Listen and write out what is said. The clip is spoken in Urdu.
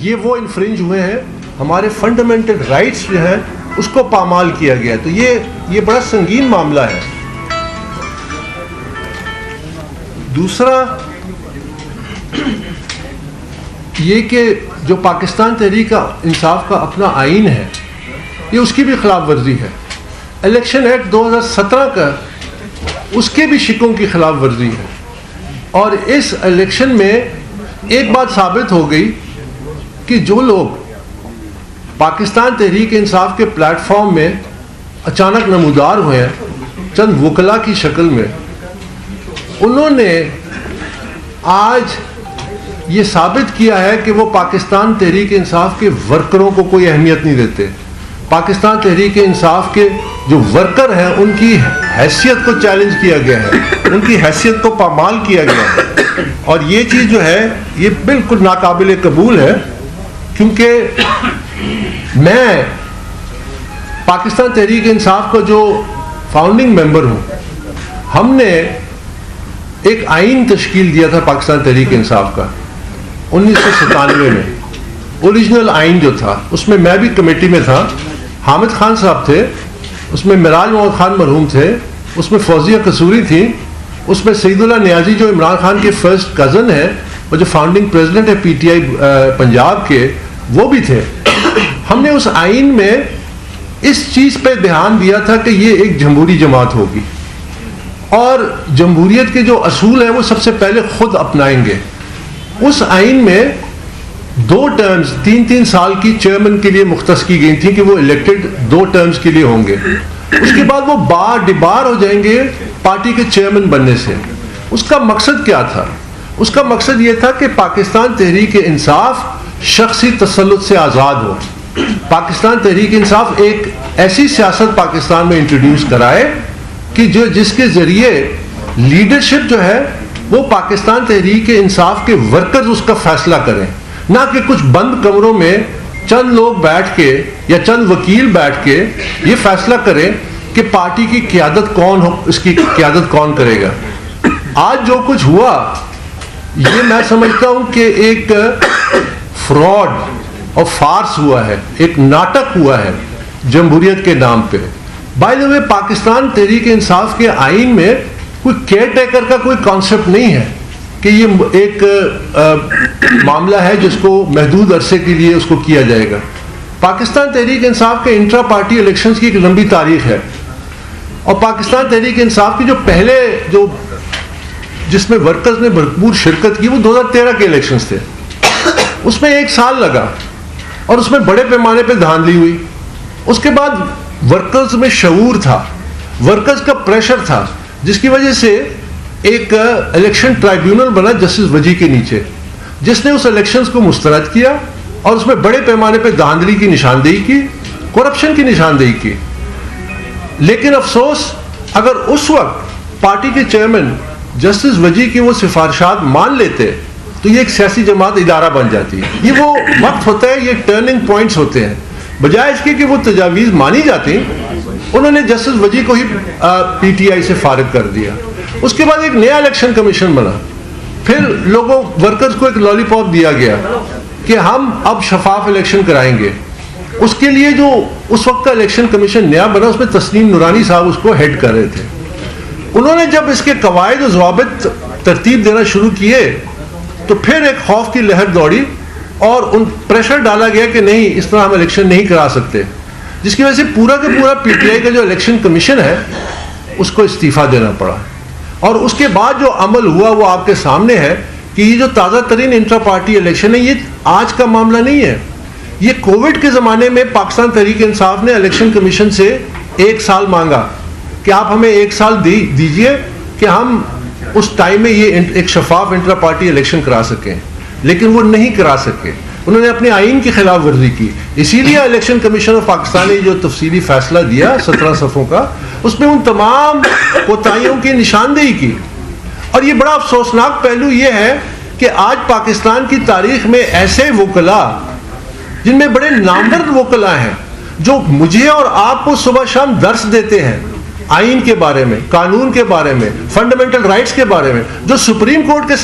یہ وہ انفرنج ہوئے ہیں, ہمارے فنڈامنٹل رائٹس جو ہیں اس کو پامال کیا گیا. تو یہ بڑا سنگین معاملہ ہے. دوسرا یہ کہ جو پاکستان تحریک انصاف کا اپنا آئین ہے, یہ اس کی بھی خلاف ورزی ہے. الیکشن ایکٹ 2017 کا اس کے بھی شکوں کی خلاف ورزی ہے. اور اس الیکشن میں ایک بات ثابت ہو گئی کہ جو لوگ پاکستان تحریک انصاف کے پلیٹ فارم میں اچانک نمودار ہوئے ہیں چند وکلا کی شکل میں, انہوں نے آج یہ ثابت کیا ہے کہ وہ پاکستان تحریک انصاف کے ورکروں کو کوئی اہمیت نہیں دیتے. پاکستان تحریک انصاف کے جو ورکر ہیں ان کی حیثیت کو چیلنج کیا گیا ہے, ان کی حیثیت کو پامال کیا گیا ہے. اور یہ چیز جو ہے یہ بالکل ناقابل قبول ہے, کیونکہ میں پاکستان تحریک انصاف کا جو فاؤنڈنگ ممبر ہوں, ہم نے ایک آئین تشکیل دیا تھا پاکستان تحریک انصاف کا 1997 میں. اوریجنل آئین جو تھا اس میں میں بھی کمیٹی میں تھا, حامد خان صاحب تھے, اس میں مراج محمد خان مرحوم تھے, اس میں فوزیہ قصوری تھی, اس میں سعید اللہ نیازی جو عمران خان کے فرسٹ کزن ہیں اور جو فاؤنڈنگ پریزیڈنٹ ہے پی ٹی آئی پنجاب کے, وہ بھی تھے. ہم نے اس آئین میں اس چیز پہ دھیان دیا تھا کہ یہ ایک جمہوری جماعت ہوگی اور جمہوریت کے جو اصول ہیں وہ سب سے پہلے خود اپنائیں گے. اس آئین میں 2 ٹرمز 3 سال کی چیئرمین کے لیے مختص کی گئی تھی کہ وہ الیکٹڈ 2 ٹرمز کے لیے ہوں گے. اس کے بعد وہ ڈبار ہو جائیں گے پارٹی کے چیئرمین بننے سے. اس کا مقصد کیا تھا؟ اس کا مقصد یہ تھا کہ پاکستان تحریک انصاف شخصی تسلط سے آزاد ہو. پاکستان تحریک انصاف ایک ایسی سیاست پاکستان میں انٹروڈیوس کرائے کہ جس کے ذریعے لیڈرشپ جو ہے وہ پاکستان تحریک انصاف کے ورکرز اس کا فیصلہ کریں, نہ کہ کچھ بند کمروں میں چند لوگ بیٹھ کے یا چند وکیل بیٹھ کے یہ فیصلہ کریں کہ پارٹی کی قیادت کون ہو, اس کی قیادت کون کرے گا. آج جو کچھ ہوا یہ میں سمجھتا ہوں کہ ایک فراڈ اور فارس ہوا ہے, ایک ناٹک ہوا ہے جمہوریت کے نام پہ. بائی دا وے پاکستان تحریک انصاف کے آئین میں کوئی کیئر ٹیکر کا کوئی کانسیپٹ نہیں ہے کہ یہ ایک معاملہ ہے جس کو محدود عرصے کے لیے اس کو کیا جائے گا. پاکستان تحریک انصاف کے انٹرا پارٹی الیکشنز کی ایک لمبی تاریخ ہے, اور پاکستان تحریک انصاف کی جو پہلے جس میں ورکرز نے بھرپور شرکت کی وہ 2013 کے الیکشنز تھے. اس میں 1 سال لگا اور اس میں بڑے پیمانے پہ دھاندلی ہوئی. اس کے بعد ورکرز میں شعور تھا, ورکرز کا پریشر تھا, جس کی وجہ سے ایک الیکشن ٹرائیبیونل بنا جسٹس وجی کے نیچے, جس نے اس الیکشنز کو مسترد کیا اور اس میں بڑے پیمانے پہ دھاندلی کی نشاندہی کی, کرپشن کی نشاندہی کی. لیکن افسوس اگر اس وقت پارٹی کے چیئرمین جسٹس وجی کی وہ سفارشات مان لیتے تو یہ ایک سیاسی جماعت ادارہ بن جاتی ہے. یہ وہ وقت ہوتا ہے, یہ ٹرننگ پوائنٹس ہوتے ہیں. بجائے اس کے کہ وہ تجاویز مانی جاتی, انہوں نے جسٹس وجی کو ہی پی ٹی آئی سے فارغ کر دیا. اس کے بعد ایک نیا الیکشن کمیشن بنا, پھر لوگوں ورکرز کو ایک لالی پاپ دیا گیا کہ ہم اب شفاف الیکشن کرائیں گے. اس کے لیے جو اس وقت کا الیکشن کمیشن نیا بنا اس میں تسنیم نورانی صاحب اس کو ہیڈ کر رہے تھے. انہوں نے جب اس کے قواعد و ضوابط ترتیب دینا شروع کیے تو پھر ایک خوف کی لہر دوڑی اور ان پریشر ڈالا گیا کہ نہیں, اس طرح ہم الیکشن نہیں کرا سکتے, جس کی وجہ سے پورا کا پورا پی ٹی آئی کا جو الیکشن کمیشن ہے اس کو استعفیٰ دینا پڑا. اور اس کے بعد جو عمل ہوا وہ آپ کے سامنے ہے کہ یہ جو تازہ ترین انٹرا پارٹی الیکشن ہے یہ آج کا معاملہ نہیں ہے. یہ کووڈ کے زمانے میں پاکستان تحریک انصاف نے الیکشن کمیشن سے 1 سال مانگا کہ آپ ہمیں 1 سال دیجئے کہ ہم اس ٹائم میں یہ ایک شفاف انٹرا پارٹی الیکشن کرا سکیں, لیکن وہ نہیں کرا سکے. انہوں نے اپنے آئین کی خلاف ورزی کی. اسی لیے الیکشن کمیشن آف پاکستان نے جو تفصیلی فیصلہ دیا 17 صفحوں کا, اس میں ان تمام کوتاہیوں کی نشاندہی کی. اور یہ بڑا افسوسناک پہلو یہ ہے کہ آج پاکستان کی تاریخ میں ایسے وکلا جن میں بڑے نامور وکلا ہیں جو مجھے اور آپ کو صبح شام درس دیتے ہیں آئین کے بارے میں, قانون کے بارے میں, فنڈامنٹل رائٹس کے بارے میں, جو سپریم کورٹ کے